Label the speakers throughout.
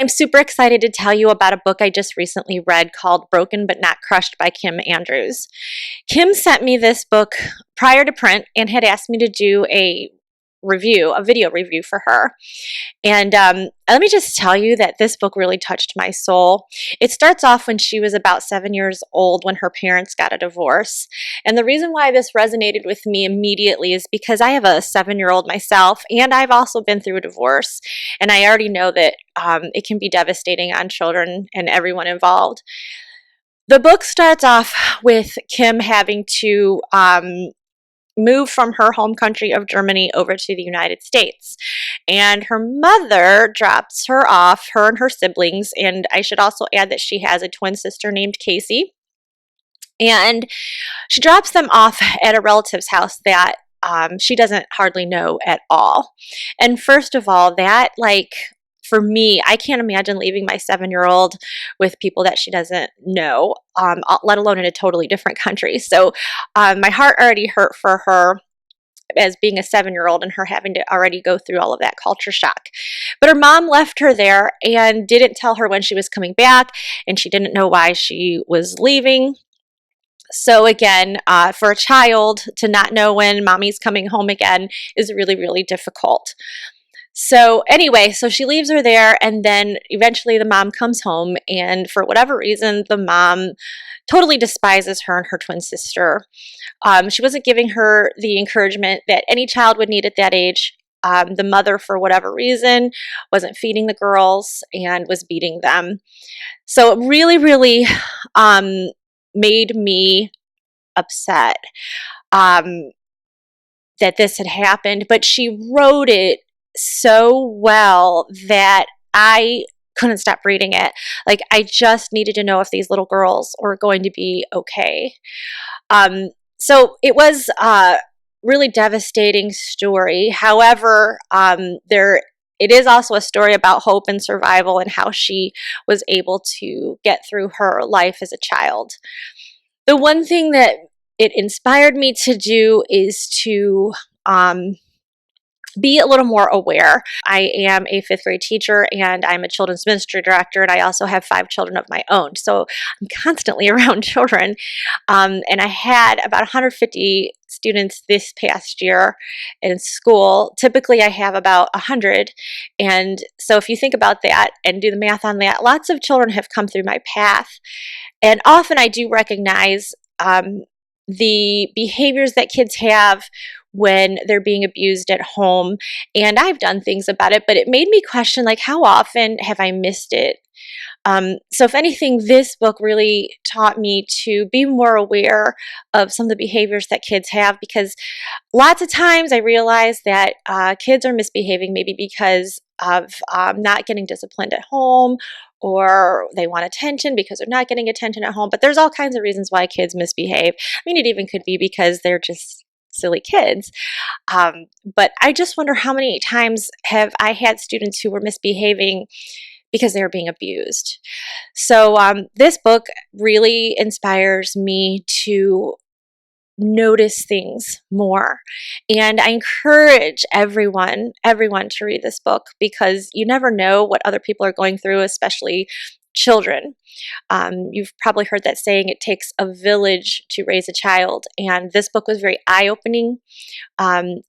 Speaker 1: I'm super excited to tell you about a book I just recently read called Broken But Not Crushed by Kim Andrews. Kim sent me this book prior to print and had asked me to do a video review for her. And let me just tell you that this book really touched my soul. It starts off when she was about 7 years old when her parents got a divorce. And the reason why this resonated with me immediately is because I have a 7-year-old myself, and I've also been through a divorce. And I already know that it can be devastating on children and everyone involved. The book starts off with Kim having to moved from her home country of Germany over to the United States. And her mother drops her off, her and her siblings. And I should also add that she has a twin sister named Casey. And she drops them off at a relative's house that she doesn't hardly know at all. And first of all, that for me, I can't imagine leaving my 7-year-old with people that she doesn't know, let alone in a totally different country. So my heart already hurt for her as being a 7-year-old and her having to already go through all of that culture shock. But her mom left her there and didn't tell her when she was coming back, and she didn't know why she was leaving. So again, for a child to not know when mommy's coming home again is really, really difficult. So anyway, so she leaves her there, and then eventually the mom comes home, and for whatever reason, the mom totally despises her and her twin sister. She wasn't giving her the encouragement that any child would need at that age. The mother, for whatever reason, wasn't feeding the girls and was beating them. So it really, really made me upset that this had happened, but she wrote it so well that I couldn't stop reading it. I just needed to know if these little girls were going to be okay. So it was a really devastating story. However, it is also a story about hope and survival and how she was able to get through her life as a child. The one thing that it inspired me to do is to be a little more aware. I am a 5th grade teacher, and I'm a children's ministry director, and I also have 5 children of my own. So I'm constantly around children. And I had about 150 students this past year in school. Typically, I have about 100. And so if you think about that and do the math on that, lots of children have come through my path. And often I do recognize the behaviors that kids have when they're being abused at home. And I've done things about it, but it made me question, how often have I missed it? So if anything, this book really taught me to be more aware of some of the behaviors that kids have, because lots of times I realize that kids are misbehaving maybe because of not getting disciplined at home, or they want attention because they're not getting attention at home. But there's all kinds of reasons why kids misbehave. I mean, it even could be because they're just silly kids. But I just wonder how many times have I had students who were misbehaving because they were being abused. So this book really inspires me to notice things more. And I encourage everyone to read this book, because you never know what other people are going through, especially children. You've probably heard that saying, it takes a village to raise a child. And this book was very eye-opening. And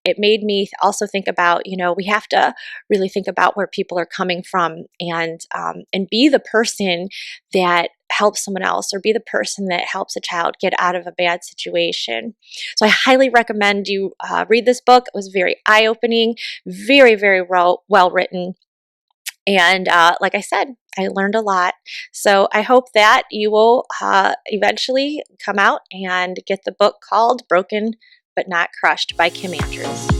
Speaker 1: it made me also think about, we have to really think about where people are coming from, and be the person that helps someone else, or be the person that helps a child get out of a bad situation. So I highly recommend you read this book. It was very eye-opening, very, very well written. And like I said, I learned a lot. So I hope that you will eventually come out and get the book called Broken But Not Crushed by Kim Andrews.